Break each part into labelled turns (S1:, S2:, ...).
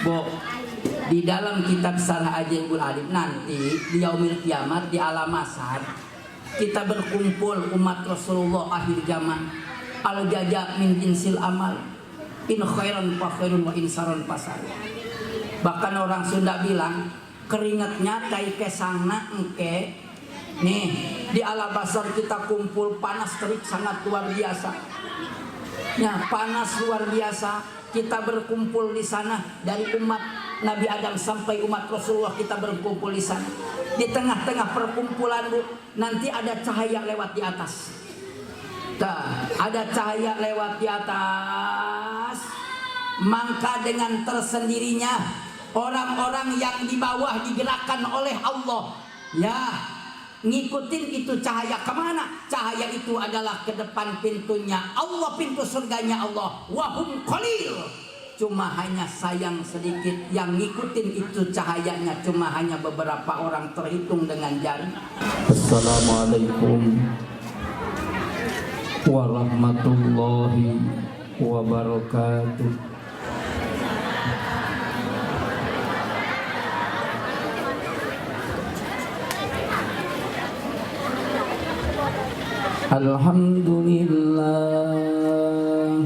S1: Bo, di dalam kitab Syarah Ajaibul Alim nanti di yaumil kiamat di alam mahsyar kita berkumpul umat Rasulullah akhir zaman. Al jaza min jinsil amal. In khairan fa khairun wa in saron pasar. Bahkan orang Sunda bilang keringatnya tai kesangna engke. Nih, di alam basar kita kumpul panas terik sangat luar biasa. Ya, panas luar biasa. Kita berkumpul di sana dari umat Nabi Adam sampai umat Rasulullah kita berkumpul di sana. Di tengah-tengah perkumpulan Bu, nanti ada cahaya lewat di atas. Nah, ada cahaya lewat di atas. Maka dengan tersendirinya orang-orang yang di bawah digerakkan oleh Allah. Ya, ngikutin itu cahaya kemana? Cahaya itu adalah ke depan pintunya Allah, pintu surganya Allah. Wahum qalil, cuma hanya sayang sedikit yang ngikutin itu cahayanya, cuma hanya beberapa orang terhitung dengan jari. Assalamualaikum warahmatullahi wabarakatuh. Alhamdulillah,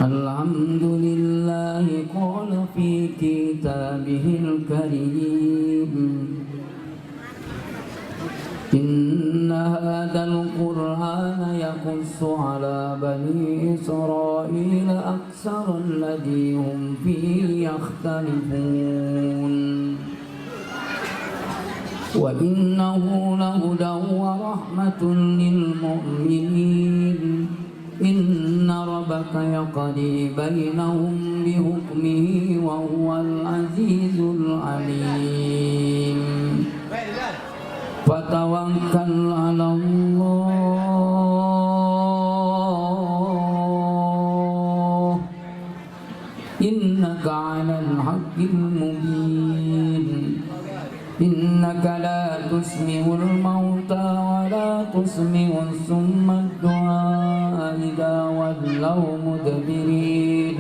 S1: alhamdulillah qala fi kitabihil karim. Inna hadal Qur'ana yaqussu ala bani Israil aksara alladhi hum fihi yakhtalifun. Wa innahu lahudan wa rahmatun lil mu'minin. Inna rabbaka yaqdi bainahum bihukmihi wa huwal azizul alim. Fatawakkal 'ala Allah, innaka 'alal haqqil mubin. Innaka la tusmi'ul mauta wa la tusmi'us summa du'a idza wallaw mudbirin.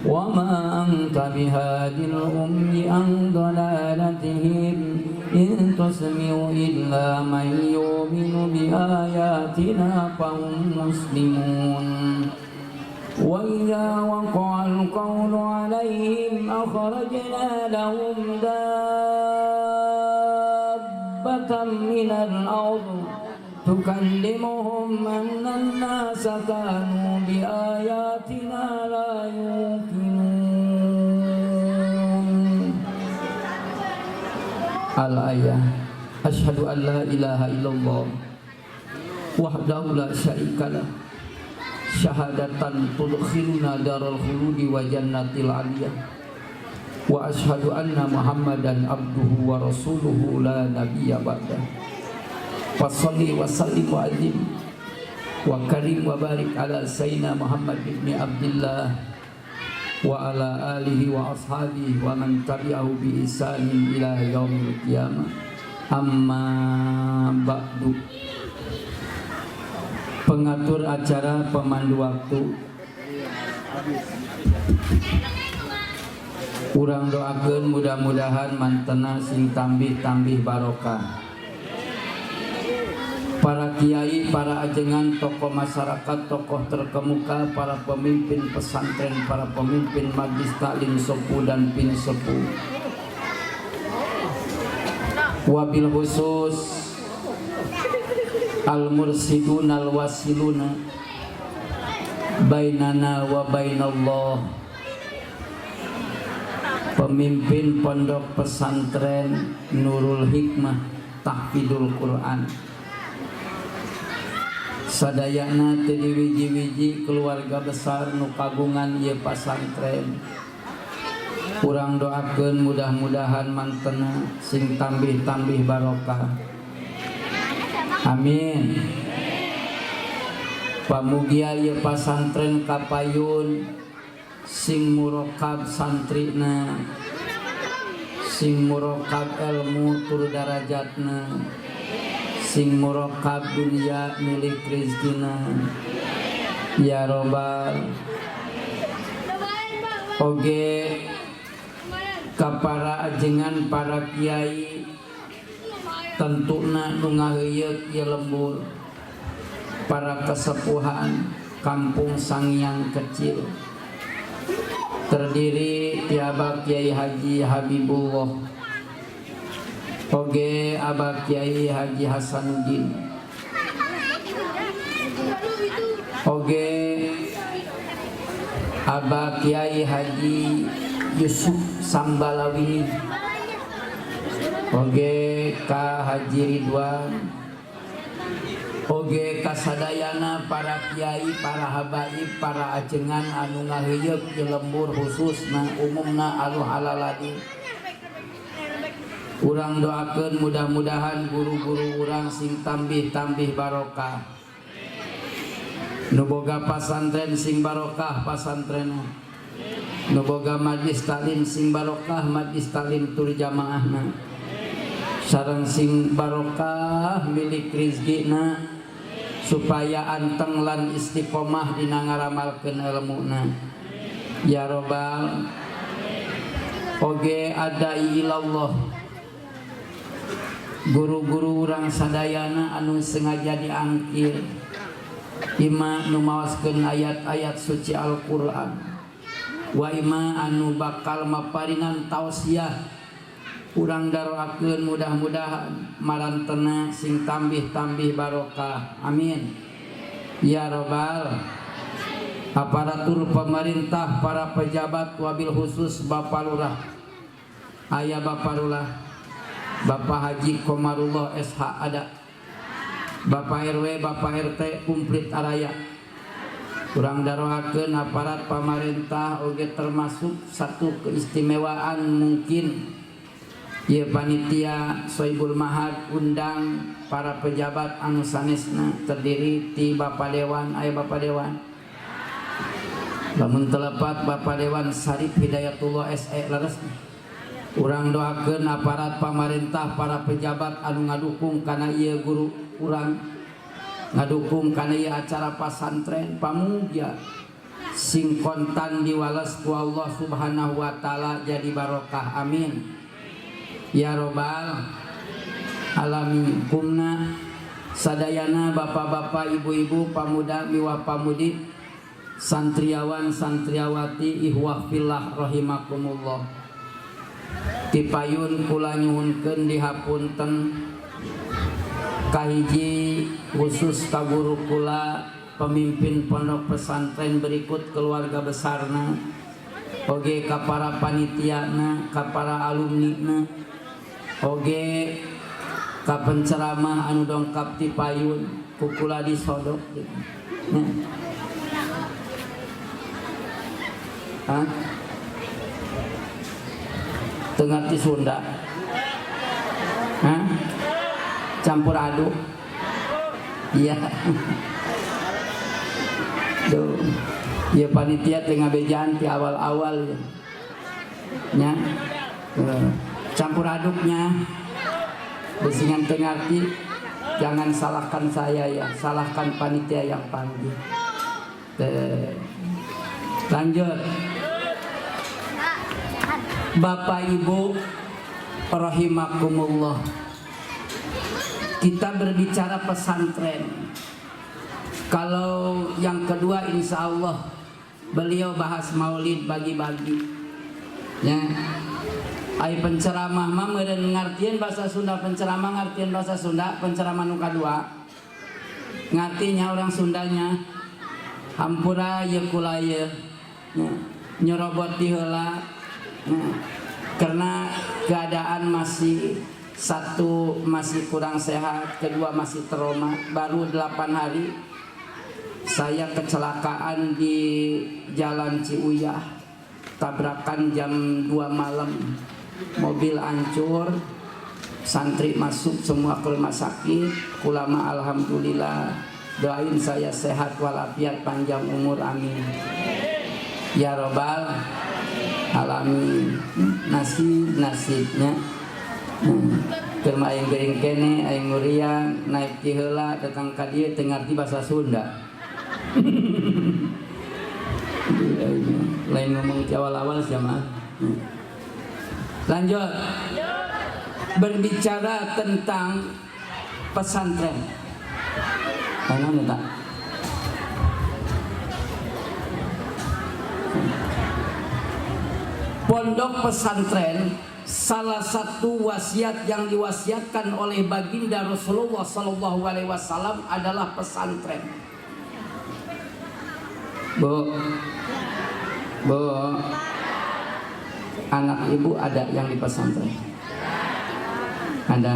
S1: Wa ma anta bihadil ummi an dalalatihim in tusmi'u illa man yu'minu bi ayatina fahum muslimun. Wa idza waqa'al qawlu 'alaihim akhrajna lahum dabbatan minal ardh tukallimuhum anna an-nasa kanu bi ayatina la yuqinun. Al-ayah. Asyhadu an la ilaha illallah wahdahu la syarikalah syahadatan tudkhiluna daral khuludi wa jannatil aliyah. Wa asyhadu anna Muhammadan abduhu wa rasuluhu la nabiyya ba'dah. Wa shalli wa sallim wa azim wa karim wa barik ala sayyidina Muhammad ibn Abdillah wa ala alihi wa ashabihi wa man tabi'ahu bi ihsanin ila yaumil qiyamah. Amma ba'du. Pengatur acara, pemandu waktu, urang doakeun mudah-mudahan mantena sing tambih-tambih barokah. Para kiai, para ajengan, tokoh masyarakat, tokoh terkemuka, para pemimpin pesantren, para pemimpin majlis taklim sepuh dan pin sepuh. Wabil khusus al-mursidun al-wasiluna bainana wa bainallah, pemimpin pondok pesantren Nurul Hikmah Tahfidul Quran. Sadayana teu diwiji-wiji keluarga besar nu kagungan ieu pasantren. Urang doakeun mudah-mudahan mantena sing tambih-tambih barokah. Amin. Pamugia ieu pasantren kapayun sing murokab santrina, sing murokab ilmu tur darajatna, sing murokab dunia milik rezekina. Ya Robbal oge ka para ajengan para kiai tentuna nu ngaheuyeuk ieu lembur, para kesepuhan Kampung Sangiang Kecil terdiri ti Abah Kiai Haji Habibullah, oge Abah Kiai Haji Hasanuddin, oge Abah Kiai Haji Yusuf Sambalawini, oge ka Haji Ridwan, oge kasadayana para kiai, para habaib, para ajengan anu ngaheuyeuk di lembur khususna umumna anu halaladi. Urang doakeun mudah-mudahan guru-guru urang sing tambih-tambih barokah. Nu boga pasantren sing barokah pasantrenna. Nu boga majlis taklim sing barokah majlis taklim tur jamaahna. Sareng sing barokah milik rizqina supaya anteng lan istiqomah dina ngaramalkeun ilmuna. Ya Rabbal oge adai ilallah guru-guru urang sadayana anu sengaja diangkir ima nu mawaskeun ayat-ayat suci Al-Qur'an wa ima anu bakal maparinan tausiah urang daroakeun mudah-mudahan marantena sing tambih-tambih barokah amin ya Rabbal. Aparatur pemerintah, para pejabat, wabil khusus Bapak Lurah, Ayah Bapak Lurah, Bapak Haji Komarullah SH ada, Bapak RW, Bapak RT kumplit araya. Kurang darohakeun aparat pemerintah oge termasuk satu keistimewaan mungkin ieu panitia Soibul Mahad undang para pejabat anu sanesna terdiri ti Bapak Dewan, Ayah Bapak Dewan. Lamun telepat Bapak Dewan Sarip Hidayatullah SE laras. Urang doakeun aparat pemerintah, para pejabat anu ngadukung kana ieu guru urang, ngadukung kana ieu acara pasantren pamunggia sing kontan diwales ku Allah Subhanahu wa taala jadi barokah amin ya Rabbal alamin. Kumna sadayana bapak-bapak, ibu-ibu, pamuda miwah pamudi, santriawan santriawati ihwah fillah rahimakumullah, tipayun kula nyuhunkeun dihapunten kahiji khusus ka guru kula pemimpin pondok pesantren berikut keluarga besarna, oge ka para panitiana, ka para alumnina, oge ka penceramah anu dongkap tipayun ku kula disodok. Tengah di Sunda campur aduk iya tuh ya panitia tengah bejaan di awal-awal ya campur aduknya besingan tengah di jangan salahkan saya ya, salahkan panitia yang panggil. Lanjut Bapak Ibu rahimakumullah, kita berbicara pesantren. Kalau yang kedua insya Allah beliau bahas maulid bagi-bagi ya. Ai penceramah mah meureun ngartieun bahasa Sunda, penceramah ngartieun bahasa Sunda, penceramah nu kadua ngartinya orang Sundanya hampura ye kula ye nyerobot di heula karena keadaan masih satu masih kurang sehat, kedua masih trauma. Baru 8 hari saya kecelakaan di Jalan Ciuyah, tabrakan jam 2 malam, mobil hancur, santri masuk semua ke rumah sakit. Ulama alhamdulillah doain saya sehat walafiat, panjang umur amin ya Rabbal alamin. Nasibnya keur aing geuring kene aing nguriang naik ti heula datang ka dieu teu ngarti bahasa Sunda. Lain ngomong di awal-awal sama. Lanjut. Berbicara tentang pesantren. Mana tak? Pondok pesantren salah satu wasiat yang diwasiatkan oleh baginda Rasulullah Sallallahu Alaihi Wasallam adalah pesantren. Bu, anak ibu ada yang di pesantren? Ada.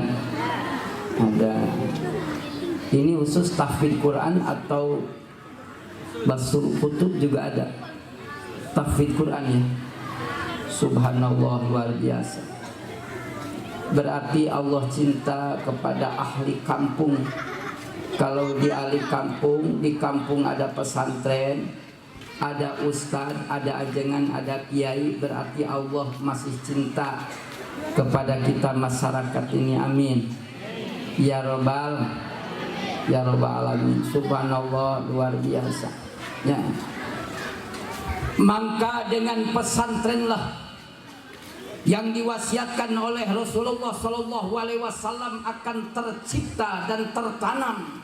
S1: Ini khusus tahfidz Quran atau basul kutub juga ada. Tahfidz Quran ya. Subhanallah, luar biasa. Berarti Allah cinta kepada ahli kampung. Kalau di ahli kampung, di kampung ada pesantren, ada ustadz, ada ajengan, ada kiai, berarti Allah masih cinta kepada kita masyarakat ini. Amin ya robbal alamin. Subhanallah, luar biasa ya. Maka dengan pesantrenlah yang diwasiatkan oleh Rasulullah Sallallahu Alaihi Wasallam akan tercipta dan tertanam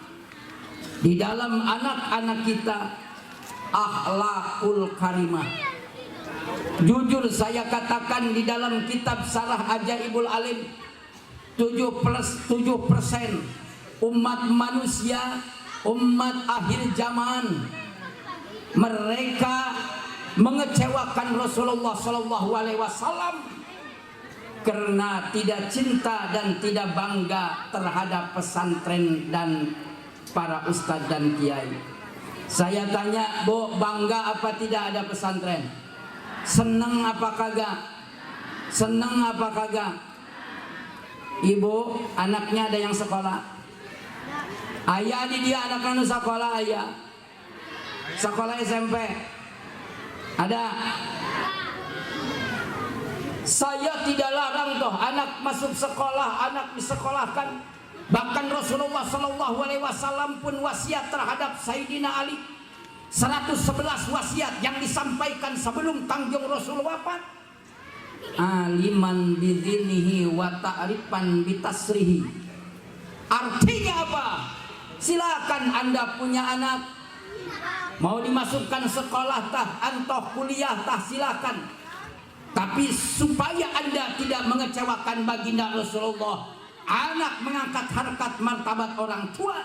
S1: di dalam anak-anak kita akhlakul karimah. Jujur saya katakan di dalam kitab Syarah Ajaibul Alim, 7% umat manusia, umat akhir zaman, mereka mengecewakan Rasulullah Sallallahu Alaihi Wasallam karena tidak cinta dan tidak bangga terhadap pesantren dan para ustadz dan kiai. Saya tanya, Bu, bangga apa tidak ada pesantren? Seneng apa kagak? Seneng apa kagak? Ibu, anaknya ada yang sekolah? Ayah di dia anaknya sekolah, ayah sekolah SMP ada. Saya tidak larang toh anak masuk sekolah, anak disekolahkan. Bahkan Rasulullah Sallallahu Alaihi Wasallam pun wasiat terhadap Sayyidina Ali, 111 wasiat yang disampaikan sebelum tanggung Rasul wafat. Aliman bidhinihi wa ta'rifan bitasrihi. Artinya apa? Silakan Anda punya anak, mau dimasukkan sekolah tah, antoh kuliah tah, silakan. Tapi supaya Anda tidak mengecewakan baginda Rasulullah, anak mengangkat harkat martabat orang tua,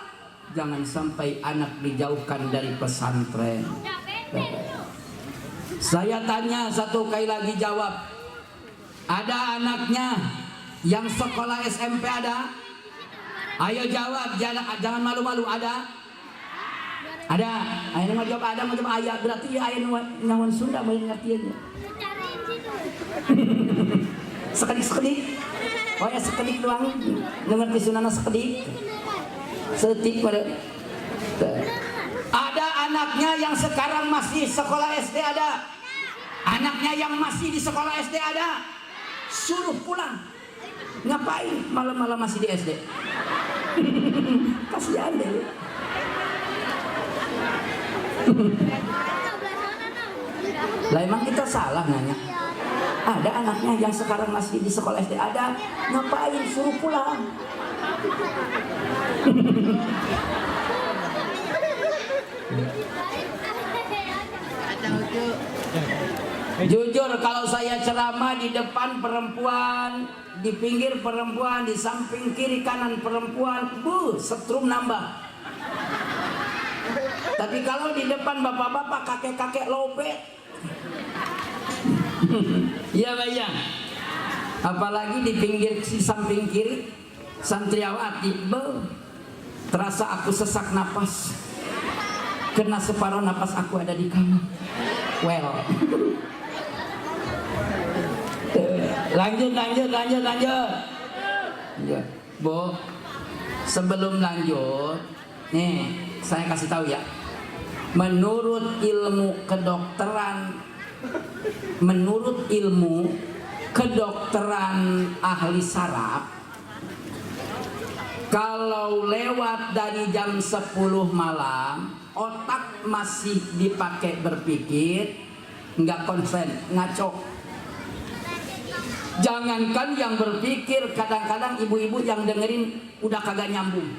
S1: jangan sampai anak dijauhkan dari pesantren. Saya tanya satu kali lagi, jawab. Ada anaknya yang sekolah SMP ada? Ayo jawab, jangan malu-malu. Ada? Ada. Ayo ngajawab ada, ngajawab ayah. Berarti ayah nyawan Sunda boleh ngertiannya. Sekedik. Oh ya, sekedik doang. Ngerti Sunda sekedik. Setik pada. Ada anaknya yang sekarang masih sekolah SD ada. Anaknya yang masih di sekolah SD ada. Suruh pulang. Ngapain malam-malam masih di SD? Kasihan deh. Lah emang kita salah nanya. Ada anaknya yang sekarang masih di sekolah SD ada. Ngapain suruh pulang? Jujur kalau saya ceramah di depan perempuan, di pinggir perempuan, di samping kiri kanan perempuan, setrum nambah. Tapi kalau di depan bapak-bapak, kakek-kakek lobet. Iya bayang. Apalagi di pinggir, di samping kiri santriawati, terasa aku sesak napas. Kena separuh napas aku ada di kamu. Well. Lanjut. Bu, sebelum lanjut, nih saya kasih tahu ya. Menurut ilmu kedokteran ahli saraf, kalau lewat dari jam 10 malam, otak masih dipakai berpikir, nggak konsen, ngaco. Jangankan yang berpikir, kadang-kadang ibu-ibu yang dengerin udah kagak nyambung.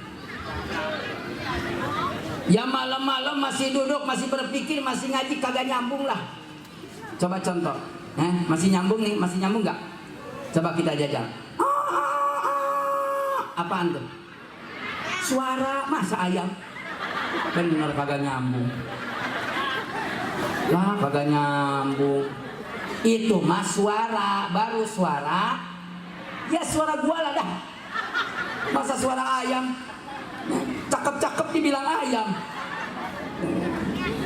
S1: Ya malam-malam masih duduk, masih berpikir, masih ngaji, kagak nyambung lah. Coba contoh, masih nyambung nih, masih nyambung nggak? Coba kita jajal. Apaan tuh? Suara masa ayam? Bener kagak nyambung. Lah kagak nyambung. Itu mah suara, baru suara. Ya suara gua lah dah. Masa suara ayam? Cakep-cakep dibilang ayam.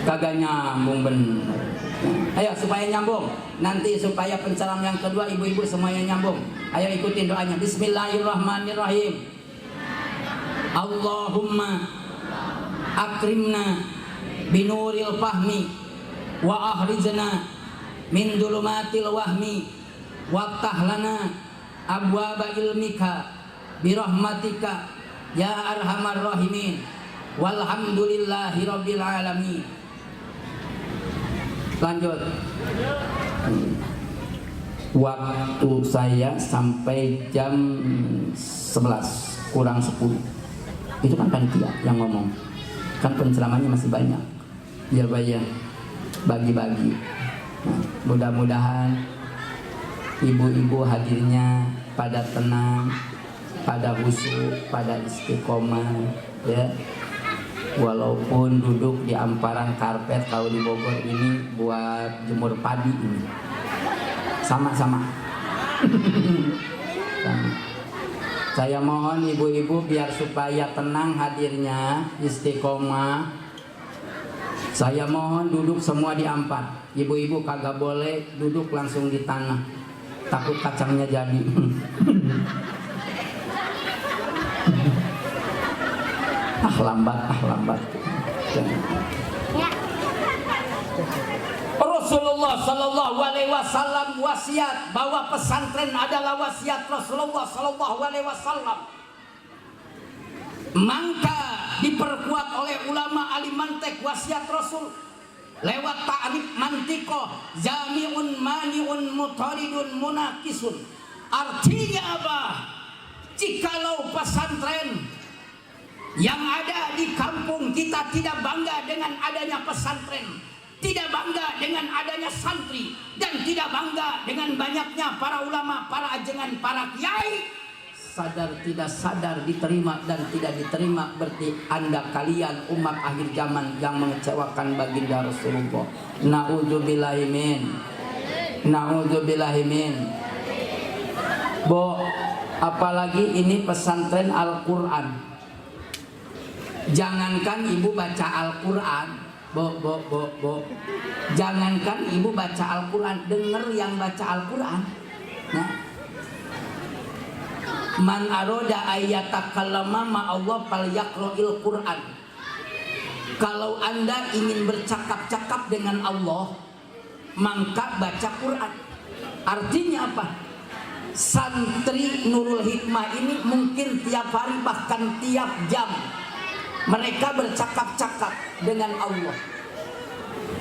S1: Kagak nyambung bener. Ayo supaya nyambung. Nanti supaya penceram yang kedua ibu-ibu semuanya nyambung. Ayo ikutin doanya. Bismillahirrahmanirrahim. Allahumma akrimna binuril fahmi wa ahrijna min dulumatil wahmi waftah lana abwaba ilmika birahmatika ya arhamar rahimin walhamdulillahi rabbil alamin. Lanjut. Waktu saya sampai jam 11 kurang 10. Itu kan panitia yang ngomong. Kan penceramahnya masih banyak. Ya bayar bagi-bagi. Nah, mudah-mudahan ibu-ibu hadirnya pada tenang, pada khusyuk, pada istiqomah, ya. Walaupun duduk di amparan karpet kalau di Bogor ini buat jemur padi ini. Sama-sama. Sama. Saya mohon ibu-ibu biar supaya tenang hadirnya, istiqomah. Saya mohon duduk semua di ampar. Ibu-ibu kagak boleh duduk langsung di tanah. Takut kacangnya jadi. lambat. Rasulullah Sallallahu Alaihi Wasallam wasiat bahwa pesantren adalah wasiat Rasulullah Sallallahu Alaihi Wasallam. Maka diperkuat oleh ulama ahli mantek wasiat Rasul lewat ta'rif mantikoh jami'un mani'un mutaridun munakisun. Artinya apa? Jikalau pesantren yang ada di kampung kita tidak bangga dengan adanya pesantren, tidak bangga dengan adanya santri, dan tidak bangga dengan banyaknya para ulama, para ajengan, para kiai, sadar tidak sadar diterima dan tidak diterima, berarti Anda kalian umat akhir zaman yang mengecewakan baginda Rasulullah. Na'udzubillahimin. Bo, apalagi ini pesantren Al-Quran. Jangankan ibu baca Al-Quran, bo. Jangankan ibu baca Al-Quran, denger yang baca Al-Quran. Nah, man aroda ayatakallama ma Allah falyaqra'il Quran. Kalau Anda ingin bercakap-cakap dengan Allah, maka baca Quran. Artinya apa? Santri Nurul Hikmah ini mungkin tiap hari bahkan tiap jam mereka bercakap-cakap dengan Allah.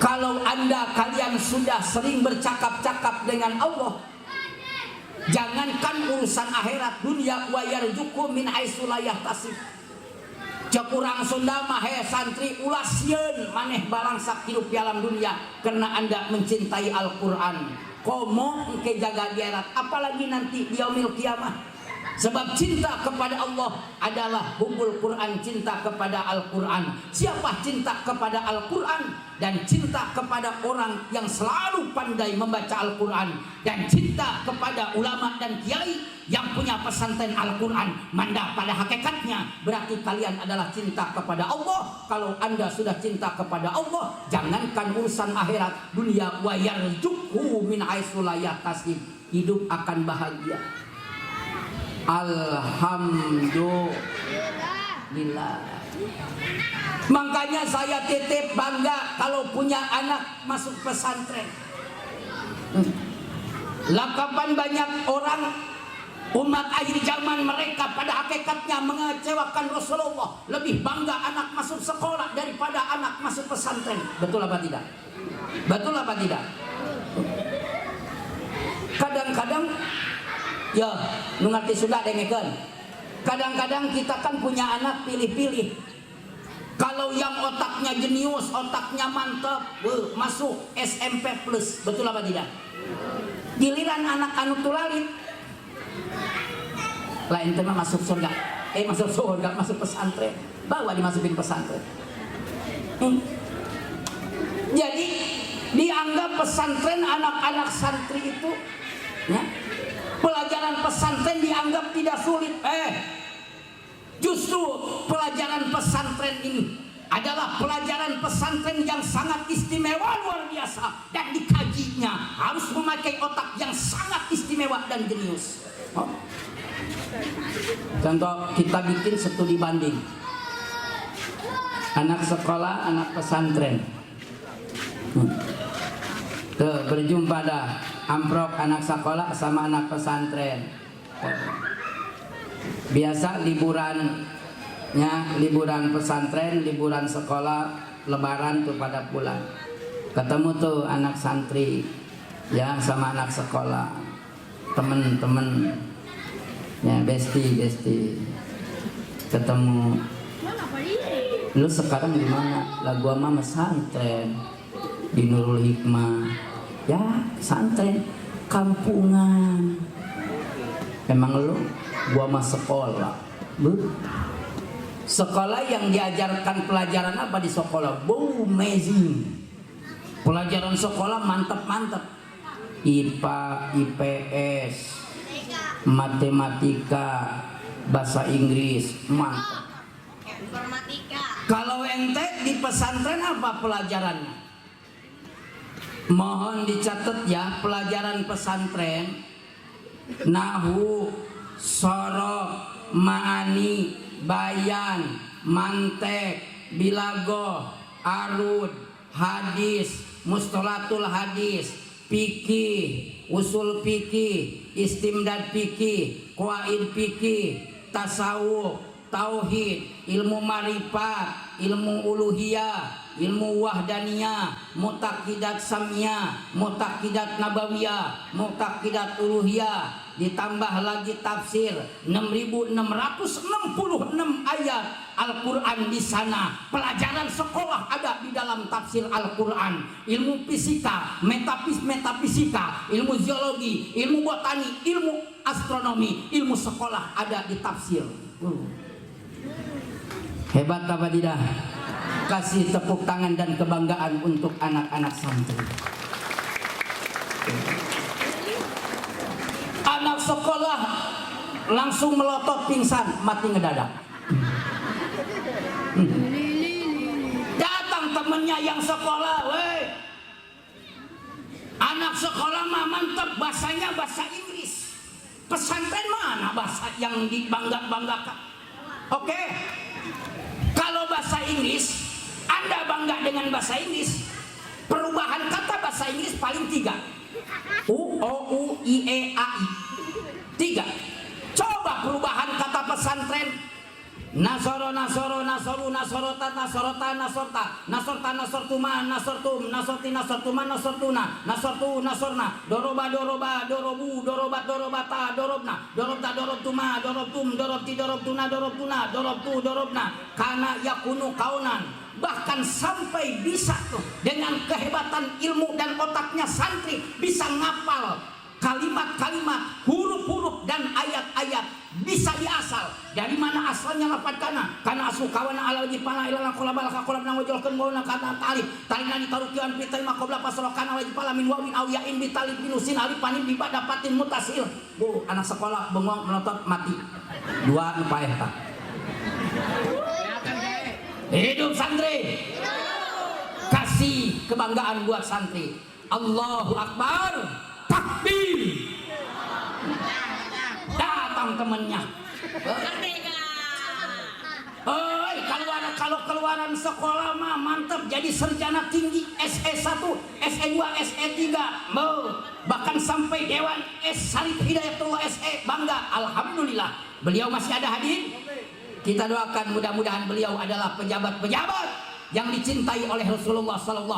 S1: Kalau Anda kalian sudah sering bercakap-cakap dengan Allah, jangankan urusan akhirat, dunia wa yarzuqu min haitsu la yahtasib. Cek urang Sunda mah he santri ulah sieun maneh balangsak hidup di alam dunia karena Anda mencintai Al-Qur'an. Komo engke jaga di akhirat, apalagi nanti di yaumil kiamah. Sebab cinta kepada Allah adalah hubbul Quran, cinta kepada Al-Quran. Siapa cinta kepada Al-Quran dan cinta kepada orang yang selalu pandai membaca Al-Quran dan cinta kepada ulama dan kiai yang punya pesantren Al-Quran, manda pada hakikatnya berarti kalian adalah cinta kepada Allah. Kalau Anda sudah cinta kepada Allah, jangankan urusan akhirat, dunia wa yarzuqhu min haitsu la yahtasib, hidup akan bahagia. Alhamdulillah. Makanya saya titip bangga kalau punya anak masuk pesantren. Lakapan banyak orang umat akhir zaman mereka pada hakikatnya mengecewakan Rasulullah. Lebih bangga anak masuk sekolah daripada anak masuk pesantren. Betul apa tidak? Betul apa tidak? Kadang-kadang ya nu ngerti Sunda dengekeun. Kadang-kadang kita kan punya anak pilih-pilih. Kalau yang otaknya jenius, otaknya mantap, masuk SMP plus, betul apa tidak? Giliran anak anu tulalit, lain tema masuk surga, masuk pesantren, bawa dimasukin pesantren. Jadi dianggap pesantren anak-anak santri itu, ya, pelajaran pesantren dianggap tidak sulit. Justru pelajaran pesantren ini adalah pelajaran pesantren yang sangat istimewa, luar biasa, dan dikajinya harus memakai otak yang sangat istimewa dan jenius. Contoh, kita bikin studi banding anak sekolah, anak pesantren. Tuh, berjumpa dah amprok anak sekolah sama anak pesantren. Biasa liburannya, liburan pesantren, liburan sekolah, lebaran tuh pada pulang. Ketemu tuh anak santri ya sama anak sekolah, temen-temen ya, besti ketemu. Lu sekarang di mana? Lah gua mah pesantren di Nurul Hikmah. Ya, pesantren kampungan. Emang lu? Gua mah sekolah. Sekolah yang diajarkan pelajaran apa di sekolah? Amazing. Pelajaran sekolah mantap-mantap. IPA, IPS, matematika, bahasa Inggris, mantap. Informatika. Kalau ente di pesantren apa pelajarannya? Mohon dicatat ya, pelajaran pesantren nahwu, sorok, ma'ani, bayan, mantek, bilagoh, arud, hadis, mustolatul hadis, fikih, usul fikih, istimdad fikih, qawaid fikih, tasawuf, tauhid, ilmu marifat, ilmu uluhiyah, ilmu wahdaniyah, mutaqidat samiyah, mutaqidat nabawiyah, mutaqidat uluhiyah, ditambah lagi tafsir 6.666 ayat Al-Quran di sana. Pelajaran sekolah ada di dalam tafsir Al-Quran. Ilmu fisika, metafisika, ilmu geologi, ilmu botani, ilmu astronomi, ilmu sekolah ada di tafsir. Hebat apa tidak? Kasih tepuk tangan dan kebanggaan untuk anak-anak santri. Anak sekolah langsung melotot pingsan, mati ngedadak. Datang temennya yang sekolah, weh. Anak sekolah mah mantep, bahasanya bahasa Inggris. Pesantren mana bahasa yang dibangga-banggakan? Oke. Kalau bahasa Inggris, Anda bangga dengan bahasa Inggris. Perubahan kata bahasa Inggris paling 3. U, O, U, I, E, A, I. 3. Coba perubahan kata pesantren. Nasoro, nasoro, nasoru, nasorota, nasorota, nasorta, nasorta, nasortuma, nasortum, nasorti, nasortuma, nasortuna, nasortu, nasorna, doroba, doroba, dorobu, dorobat, dorobata, dorobna, dorobta, dorobtuma, dorobtum, dorobti, dorobtuna, dorobtuna, dorobtu, dorobna, kana yakunu kaunan. Bahkan sampai bisa tuh dengan kehebatan ilmu dan otaknya santri bisa ngapal kalimat-kalimat, huruf-huruf dan ayat-ayat, bisa diasal. Dari mana asalnya lafaz kana? Kana asu kawana ala wajibana ila qolabal qolab nang wajolkeun bauna kata talib. Talina ditarukian pitai maqobla pasro kana wajibala min wawin aw yain bitalib binusin alif panin biba dapatin mutasil. Bu, anak sekolah bengong melotot mati. 2 nu paeh tah. Hidup santri. Kasih kebanggaan buat santri. Allahu Akbar. Takbir. Datang temennya. Kalau keluaran sekolah mah mantep, jadi sarjana tinggi, SE1, SE2, SE3, bahkan sampai Dewan S Sarif Hidayatullah SE, bangga. Alhamdulillah. Beliau masih ada hadir. Kita doakan mudah-mudahan beliau adalah pejabat-pejabat yang dicintai oleh Rasulullah SAW.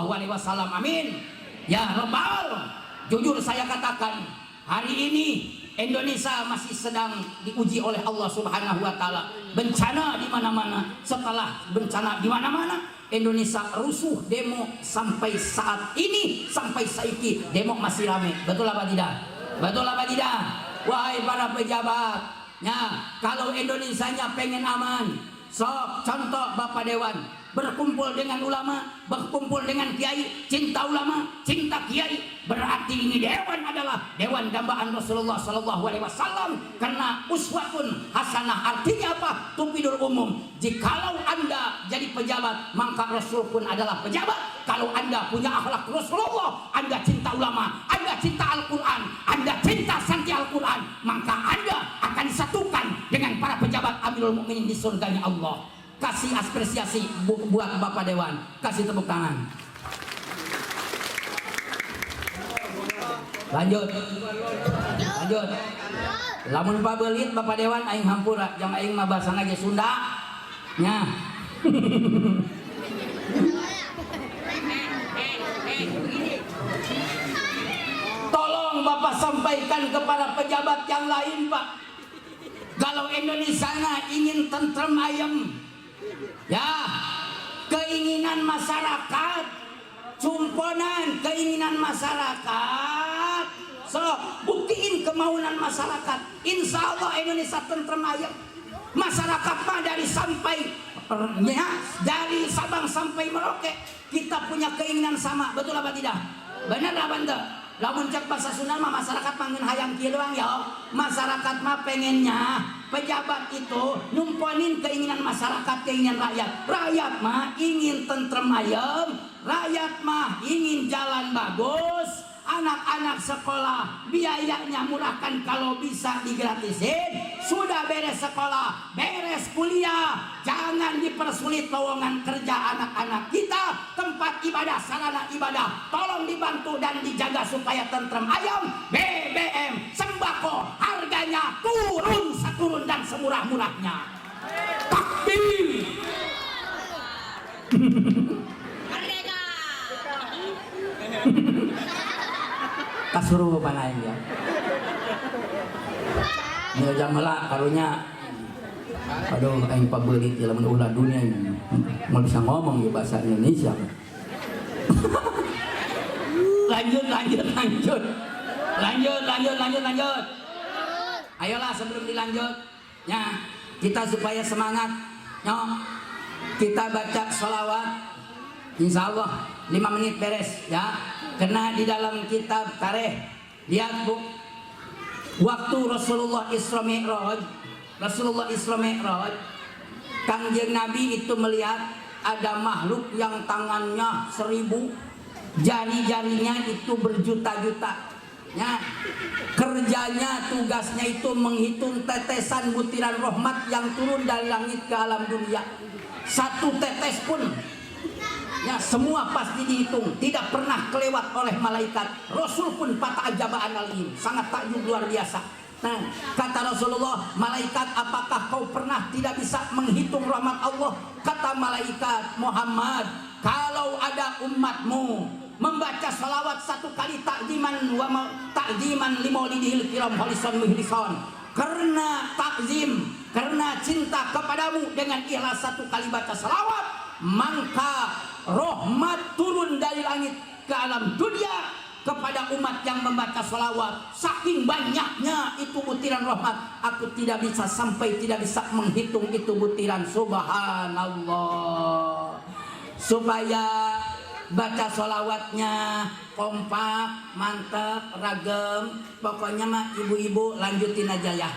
S1: Amin. Ya Rabbal Jujur saya katakan, hari ini Indonesia masih sedang diuji oleh Allah Subhanahu wa taala. Bencana di mana-mana, setelah bencana di mana-mana, Indonesia rusuh demo sampai saat ini, sampai saiki demo masih ramai. Betul apa tidak? Betul apa tidak? Wahai para pejabat, kalau Indonesianya pengen aman, sok contoh Bapak Dewan, berkumpul dengan ulama, berkumpul dengan kiai, cinta ulama, cinta kiai, berarti ini dewan adalah dewan dambaan Rasulullah Sallallahu Alaihi Wasallam. Karena uswatun hasanah artinya apa? Tufidul umum. Jikalau Anda jadi pejabat, maka Rasul pun adalah pejabat. Kalau Anda punya akhlak Rasulullah, Anda cinta ulama, Anda cinta Al-Quran, Anda cinta santi Al-Quran, maka Anda akan disatukan dengan para pejabat Amirul Mukminin di surganya Allah. Kasih apresiasi buat Bapak Dewan, kasih tepuk tangan. Lanjut. Lamun pabelit Bapak Dewan aing hampura, jang aing mah bahasa lagi Sunda. Nya. Tolong Bapak sampaikan kepada pejabat yang lain, Pak. Kalau Indonesia ingin tentrem ayem, ya, keinginan masyarakat, cumponan keinginan masyarakat, so buktiin kemauan masyarakat. Insya Allah Indonesia tentrem ayem. Masyarakat mah dari Sabang sampai Merauke kita punya keinginan sama, betul apa tidak? Benar apa enggak? Lamun cek bahasa Sunda mah masyarakat mangen hayang kieu doang ya. Masyarakat mah pengennya pejabat itu numponin keinginan masyarakat, keinginan rakyat. Rakyat mah ingin tentrem ayem, rakyat mah ingin jalan bagus, anak-anak sekolah biayanya murahkan kalau bisa digratisin. Sudah beres sekolah, beres kuliah, jangan dipersulit lowongan kerja anak-anak kita. Tempat ibadah, sarana ibadah tolong dibantu dan dijaga supaya tentrem ayam. BBM, sembako harganya turun seturun dan semurah-murahnya. Takbir. Merdeka. Kasuruh panain ya. Nya jamela karunya. Aduh aing pabelit ya lamun ulah dunia ini. Mau bisa ngomong ya bahasa Indonesia. Lanjut. Ayolah sebelum dilanjut, ya kita supaya semangat, kita baca sholawat. Insya Allah 5 menit beres, ya. Karena di dalam kitab tarikh lihat bu, waktu Rasulullah Isra Mi'raj, Kangjeng Nabi itu melihat ada makhluk yang tangannya 1000, jari-jarinya itu berjuta-juta. Ya, kerjanya, tugasnya itu menghitung tetesan butiran rahmat yang turun dari langit ke alam dunia. Satu tetes pun, ya semua pasti dihitung, tidak pernah kelewat oleh malaikat. Rasul pun fata'ajaba'an alim, sangat takjub luar biasa. Nah, kata Rasulullah, malaikat, apakah kau pernah tidak bisa menghitung rahmat Allah? Kata malaikat, Muhammad, kalau ada umatmu membaca salawat 1 kali takziman limaulidihil kiram holisan muhlison, karena takzim, karena cinta kepadamu, dengan ikhlas 1 kali baca salawat, maka rahmat turun dari langit ke alam dunia kepada umat yang membaca salawat. Saking banyaknya itu butiran rahmat, aku tidak bisa menghitung itu butiran. Subhanallah. Supaya baca sholawatnya kompak, mantap, ragam, pokoknya mah ibu-ibu lanjutin aja ya.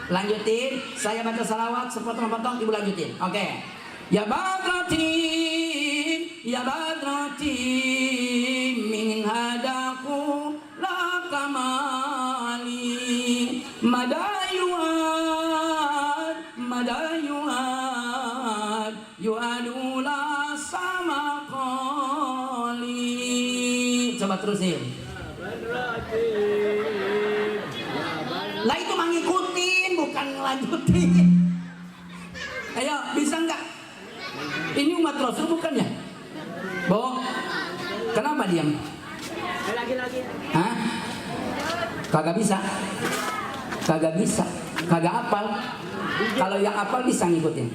S1: Lanjutin, saya baca sholawat sepotong-potong, ibu lanjutin. Oke. Ya badratin min hadaku la kamali madayuad yuadula sama kali. Coba terusin. Lah itu mah ngikutin, bukan ngelanjutin. Ayo, bisa nggak? Ini umat Rasul bukan ya? Bo, kenapa diam?
S2: Lagi-lagi.
S1: Hah? Kagak bisa. Kagak bisa. Kagak hafal. Kalau yang hafal bisa ngikutin.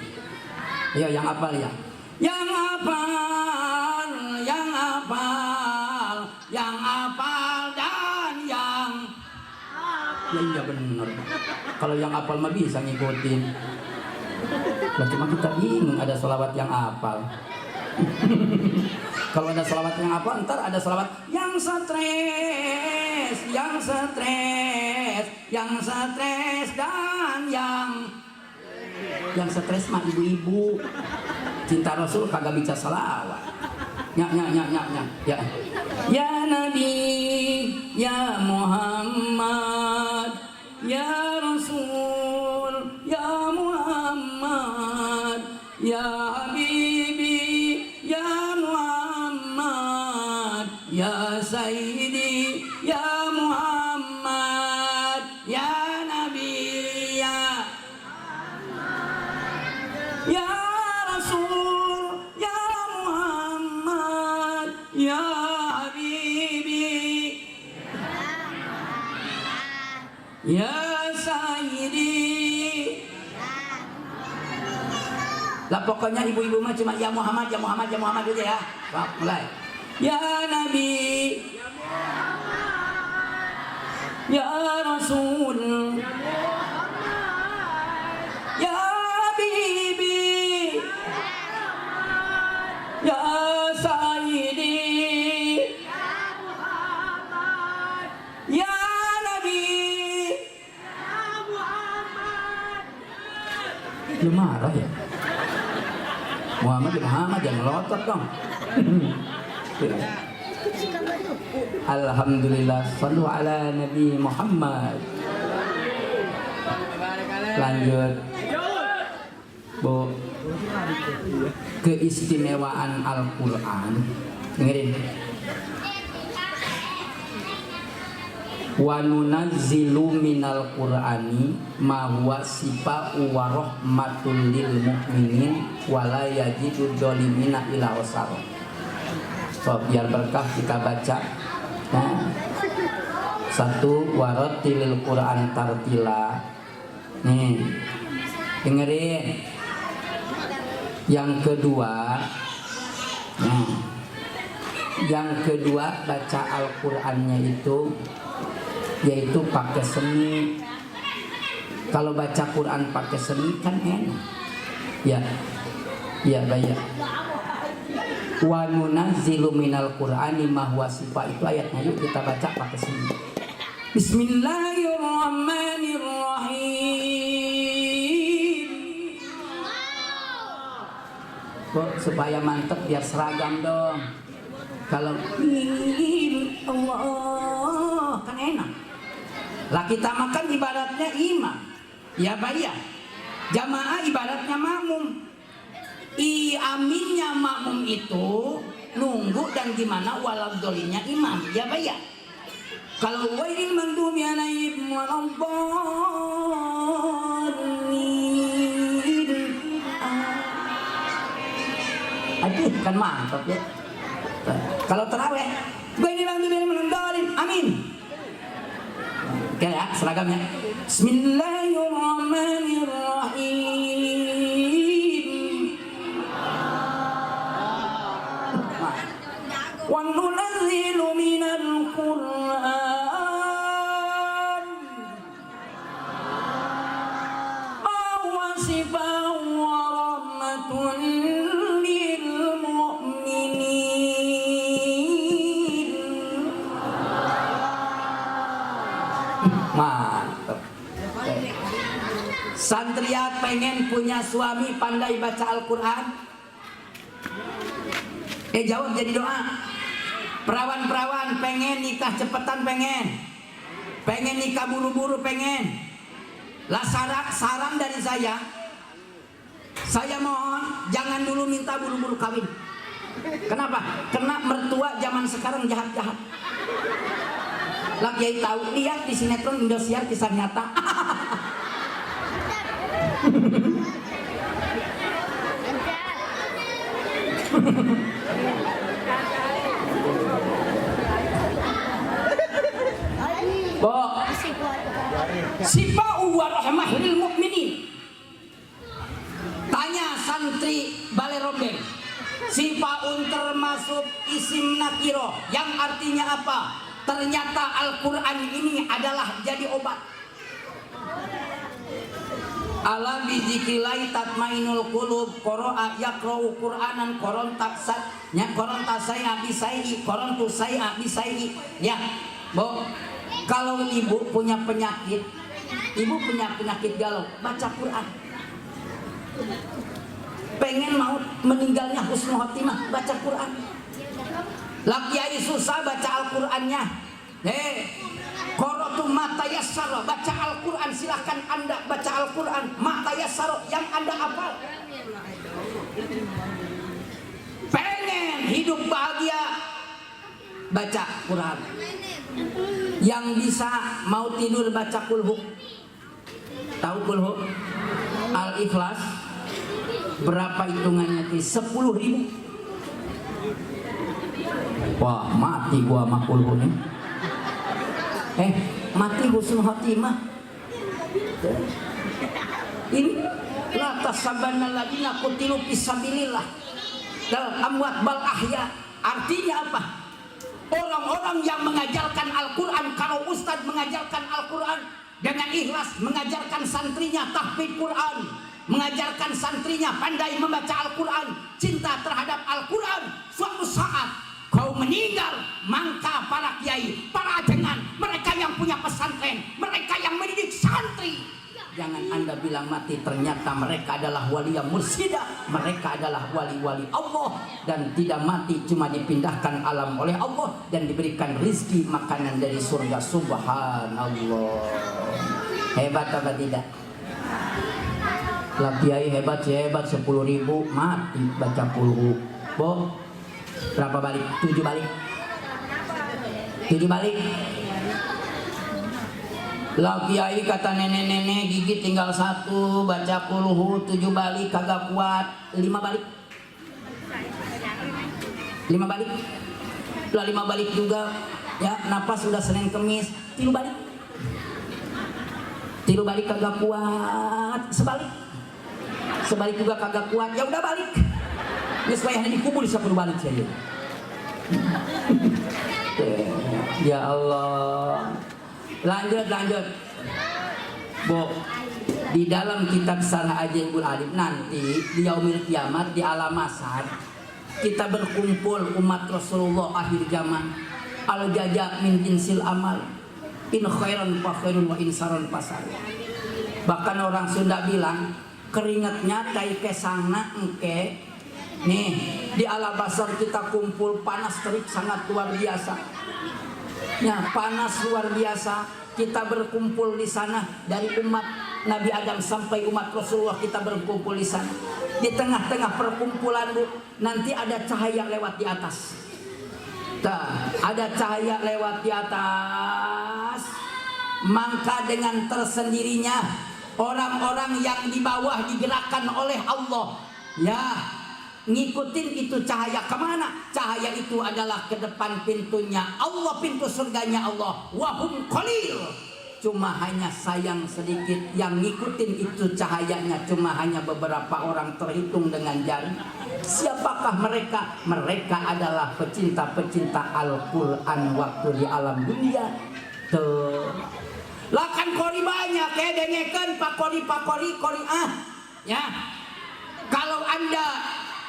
S1: Ya, yang hafal ya. Yang hafal, yang hafal, yang hafal dan yang ya iya benar. Kalau yang hafal mah bisa ngikutin. Lah cuma kita bingung ada selawat yang hafal. Kalau ada selawat yang hafal, ntar ada selawat yang stres, yang stres, yang stres dan yang stres mah ibu-ibu. Cinta Rasul kagak bisa selawat. Nyak. Ya. Ya Nabi, ya Muhammad, ya Rasul, ya Muhammad, ya Habibi, ya Muhammad, ya Sayyidi, ya Muhammad, ya Nabi, ya Rasul, ya Muhammad, ya Habibi, ya Sayyidi. Lah pokoknya ibu-ibu mah cuma ya Muhammad, ya Muhammad, ya Muhammad gitu ya. Pak, mulai. Ya Nabi, ya Rasul, ya Habibi, ya Sayyidi, ya Nabi. Lu marah ya? Muhammad jangan melotot dong. Alhamdulillah, sallu ala Nabi Muhammad. Lanjut, Bu. Keistimewaan Al-Quran. Dengerin. Wa nunazzilu minal Qur'ani ma huwa sifa'u wa rahmatul lil mu'minin wa la yajidu dzalimina ila usar. So, biar berkah kita baca. Nah. Satu, warattilil Qur'an tartila. Nih. Dengerin. Yang kedua, nah, yang kedua baca Al-Qur'annya itu yaitu pakai seni. Kalau baca Quran pakai seni kan enak. Ya. Ya, baik. Wa nunazzilu minal Qur'ani ma huwa sifaa, itu ayatnya. Yuk kita baca pakai seni. Bismillahirrahmanirrahim. Kok supaya mantep biar seragam dong. Kalau Allah kan enak. Lah kita makan ibaratnya imam. Ya bayar. Jamaah ibaratnya makmum. Aminnya makmum itu nunggu dan gimana waladolinya imam. Ya bayar. Kalau wairil mandumi alaihim waladhdallin. Aduh kan mantap ya. Kalau terawih, wairil mandumi alaihim waladhdallin. Amin. Oke ya, seragamnya. Bismillahirrahmanirrahim. Wa nunazzilu minal Qur'an ma huwa shifaa'un wa rahmatun lil mu'minin. Mantap. Santriat pengen punya suami pandai baca Al-Quran? Jawab jadi doa. Perawan-perawan pengen nikah cepetan, pengen nikah buru-buru, pengen. Lah saran dari saya mohon jangan dulu minta buru-buru kawin. Kenapa? Karena mertua zaman sekarang jahat-jahat. Lah Kiai tahu, lihat di sinetron Indosiar kisah nyata. Bo, Sifa'u wa rahmah lil mu'minin. Tanya santri Balai Rombeng. Sifa'un termasuk isim nakiro yang artinya apa? Ternyata Al-Quran ini adalah jadi obat. Ala bizikrilai tatmainul qulub, qara'a yaqra'u qur'anan qaron taksat nya qaron tasai'a bisai'i qaron tusai'a bisai'i. Ya, Bu, kalau ibu punya penyakit, ibu punya penyakit galau, baca Quran. Pengen mau meninggalnya husnul khotimah, baca Quran. Laki susah baca Al-Qur'annya. Qara'tu ma tayassara, baca Al-Qur'an, silahkan Anda baca Al-Qur'an ma tayassara yang Anda hafal. Pengen hidup bahagia, baca Quran. Yang bisa mau tidur baca kulhu. Tahu kulhu? Al-Ikhlas. Berapa hitungannya tuh? 10.000. Wah, mati gua sama kulhu nih. Mati husnul khotimah. Ini la tasabanna ladina qutilu fisabilillah dal amwat bal ahya. Artinya apa? Orang-orang yang mengajarkan Al-Quran, kalau ustadz mengajarkan Al-Quran dengan ikhlas, mengajarkan santrinya tahfidz Quran, mengajarkan santrinya pandai membaca Al-Quran, cinta terhadap Al-Quran, suatu saat kau meninggal, maka para kiai, para ajengan, mereka yang punya pesantren, mereka yang mendidik santri, jangan Anda bilang mati, ternyata mereka adalah wali yang mursyida, mereka adalah wali-wali Allah dan tidak mati, cuma dipindahkan alam oleh Allah dan diberikan rizki makanan dari surga. Subhanallah. Hebat apa tidak? Lah kiai hebat sih hebat, 10.000 mati baca kulhu. Bo, berapa balik? 7 balik. 7 balik. Lah kiai kata nenek-nenek gigi tinggal 1, baca kulhu 7 balik kagak kuat. 5 balik. 5 balik. Lah 5 balik juga ya, napas sudah Senin Kemis 3 balik. 3 balik kagak kuat, sebalik juga kagak kuat, ya udah balik. Ini supaya dikubur di 10 balik saja. Ya Allah. Lanjut. Bu, di dalam kitab Syarah Ajaibul Alim nanti di yaumil kiamat, di alam mahsyar, kita berkumpul umat Rasulullah akhir zaman. Al jaza min jinsil amal. In khairan fa khairun wa in saran fa sar. Bahkan orang Sunda bilang, keringatnya tai kesangna engke. Nih, di alam basar kita kumpul panas terik sangat luar biasa. Ya, panas luar biasa. Kita berkumpul di sana dari umat Nabi Adam sampai umat Rasulullah, kita berkumpul di sana. Di tengah-tengah perkumpulan, Bu, nanti ada cahaya lewat di atas. Ada cahaya lewat di atas, maka dengan tersendirinya orang-orang yang di bawah digerakkan oleh Allah, ya, ngikutin itu cahaya kemana? Cahaya itu adalah ke depan pintunya Allah, pintu surganya Allah. Wahum qalil, cuma hanya sayang sedikit yang ngikutin itu cahayanya, cuma hanya beberapa orang terhitung dengan jari. Siapakah mereka? Mereka adalah pecinta-pecinta Al-Quran waktu di alam dunia. Tuh, lakan kori banyak, kayak dengekan pakori ya. Kalau Anda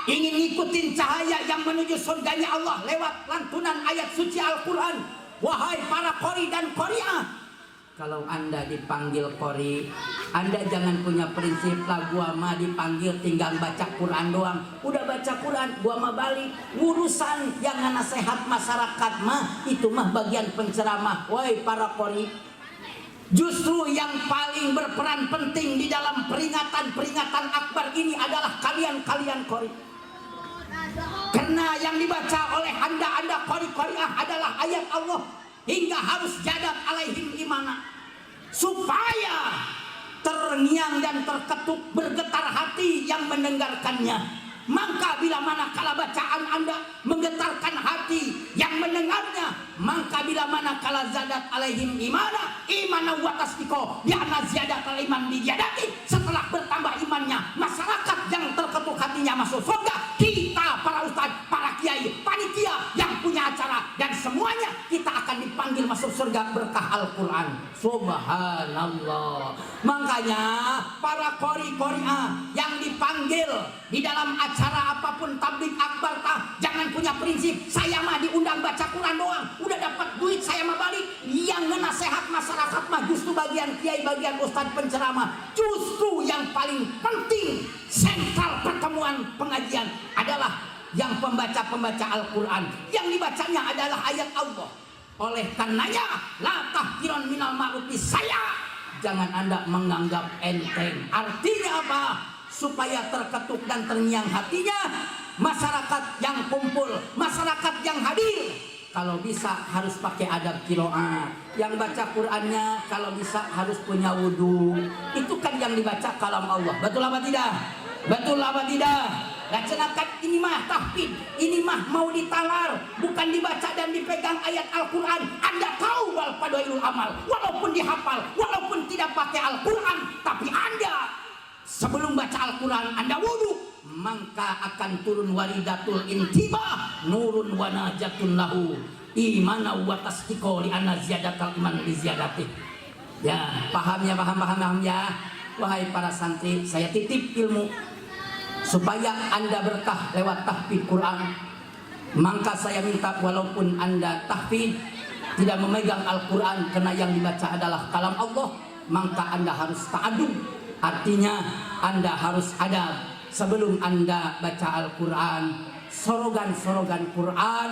S1: ingin ngikutin cahaya yang menuju surganya Allah lewat lantunan ayat suci Al-Quran, wahai para kori dan koriah, kalau Anda dipanggil kori, Anda jangan punya prinsip lah gua mah dipanggil tinggal baca Quran doang. Udah baca Quran, gua mah balik. Urusan yang nasihat masyarakat mah itu mah bagian penceramah. Wahai para kori, justru yang paling berperan penting di dalam peringatan-peringatan akbar ini adalah kalian kori. Karena yang dibaca oleh anda kori-koriah adalah ayat Allah. Hingga harus jadat alaihim imana, supaya terngiang dan terketuk bergetar hati yang mendengarkannya. Maka bila mana kala bacaan Anda menggetarkan hati yang mendengarnya, maka bila mana kala zadat alaihim imana, iman wa tasdiqo bi anna ziyadatal iman bi ziyadati. Setelah bertambah imannya, masyarakat yang terketuk hatinya masuk surga. Kita para ustaz, para kiai, panitia yang punya acara dan semuanya kita akan dipanggil masuk surga berkah Al-Qur'an. Subhanallah. Makanya para qori-qori'ah yang dipanggil di dalam acara apapun, tabligh akbar jangan punya prinsip saya mah diundang baca Quran doang, udah dapat duit saya mah balik. Yang ngenasehat masyarakat mah justru bagian kiai, bagian ustadz penceramah. Justru yang paling penting sentral pertemuan pengajian adalah yang pembaca Al-Quran, yang dibacanya adalah ayat Allah. Oleh karenanya la tahqiran minal ma'rufi, saya jangan Anda menganggap enteng. Artinya apa? Supaya terketuk dan terngiang hatinya masyarakat yang kumpul, masyarakat yang hadir. Kalau bisa harus pakai adab qiraat. Yang baca Qur'annya kalau bisa harus punya wudu. Itu kan yang dibaca kalam Allah. Betul apa tidak? Betul apa tidak? Dan cenakan ini mah tahfidz, ini mah mau ditalar, bukan dibaca dan dipegang ayat Al-Quran. Anda tahu wal fadailul amal, walaupun dihafal, walaupun tidak pakai Al-Quran, tapi Anda sebelum baca Al-Quran Anda wudu, maka akan turun waridatul intibah, nurun wa najatun lahu, imana wa tasdiqo li anna ziyadatal iman li ziyadati. Ya, paham ya. Wahai para santri, saya titip ilmu supaya Anda berkah lewat tahfidz Quran. Maka saya minta walaupun Anda tahfidz tidak memegang Al-Quran karena yang dibaca adalah kalam Allah, maka Anda harus ta'adub. Artinya Anda harus adab sebelum Anda baca Al-Quran. Sorogan-sorogan Quran,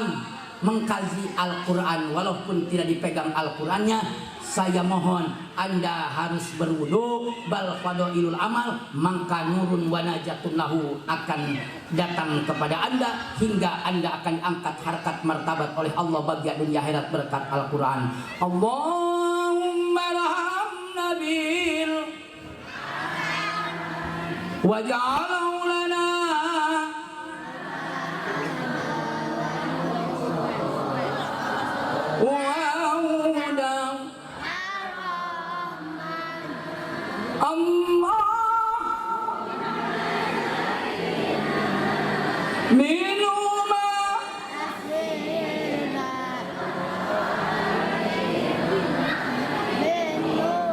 S1: mengkaji Al-Quran walaupun tidak dipegang Al-Qurannya, saya mohon Anda harus berwudu. Bal fadailul amal, maka nurun wa najatun lahu akan datang kepada Anda hingga Anda akan angkat harkat martabat oleh Allah bagi dunia akhirat berkat Al-Quran. Allahumma rahamna bil waj'alhu lana Allah minuma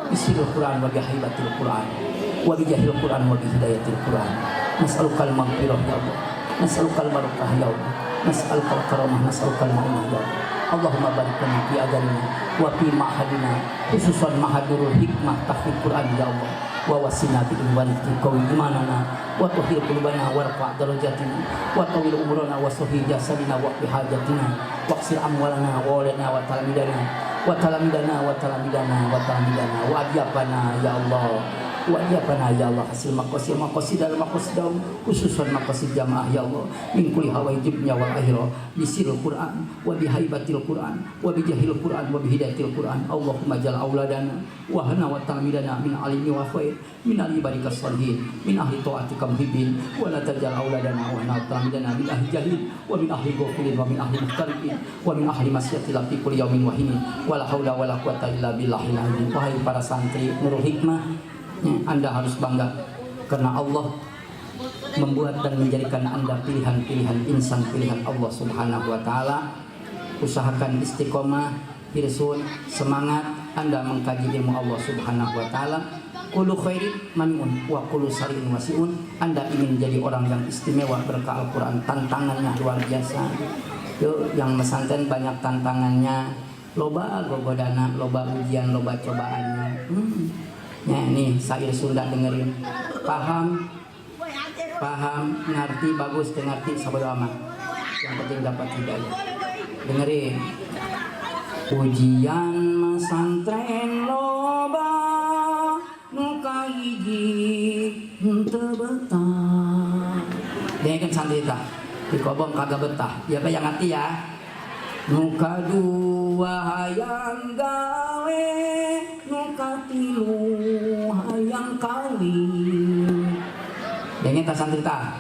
S1: Bismillahil Quran wa bihibatil Quran wa bijahil Quran wa bihidayatil Quran. Nas'alukal maghfirah ya Allah, nas'alukal barakah ya Allah, nas'alukal karamah, nas'alukal ma'unah ya Allah. Allahumma barik lana fi ajalina wa fi ma'hadina, khususan mahadurul hikmah tahfidz Quran ya Allah. Wa wasina bi walidti qawi imanana wa tuhhir qulubana warfa' darajatina wa tawil umrana wa sahih jasadina wa bihajatina wa qsir amwalana wa walana wa talamidana wa talamidana wa talamidana wa talamidana wa adyabana ya Allah. Wajibana ya Allah, hasil makosid dalam makosid daun, khususan makosid jamaah ya Allah, min kulli hawaijibnya wal akhirah bisirul Quran wa bihaibatil Quran wa bijahil Quran wa bihidayatil Quran. Allahumma jal auladana wa hana wa talmidana min alimi wa khair, min ahli barikas salihin, min ahli ta'atika muhibbin, wa la tajal auladana wa hana wa talmidana min ahli jahil wa min ahli ghafilin wa min ahli muhtarifin wa min ahli masyatil fi kulli yaumin wa hinin wa la haula wa la quwata illa billahil azim. Wahai para santri Nurul Hikmah, Anda harus bangga karena Allah membuat dan menjadikan Anda pilihan-pilihan insan, pilihan Allah Subhanahu wa taala. Usahakan istiqomah, hirsun, semangat Anda mengkaji ilmu Allah Subhanahu wa taala. Kullu khairin manun wa kullu sarin wasiun. Anda ingin menjadi orang yang istimewa berkah Al-Qur'an, tantangannya luar biasa. Yuk, yang pesantren banyak tantangannya, loba godana, loba ujian, loba cobaannya. Ya, nih syair Sunda dengerin, paham, ngerti bagus, ngerti sabar amat. Yang penting dapat hidayah. Dengerin. Ujian pesantren loba nuka hiji henteu betah. Dengerin santri tah, dikobong kagak betah. Ya yang ngerti ya. Nuka dua hayang gawe, nuka tilu hayang kawin. Dengen tak santri tak?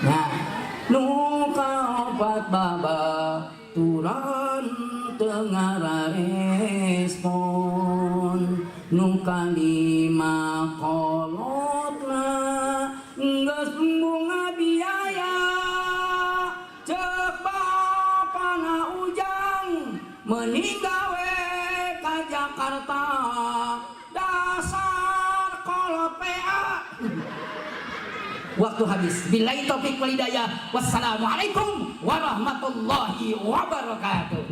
S1: Nya, nuka opat baba turan tengah respon. nu kalima kolotna geus bunga biaya cek bapana Ujang meuning gawe ka Jakarta dasar kolot PA. Waktu habis. Billahi taufik wal hidayah. Wassalamualaikum warahmatullahi wabarakatuh.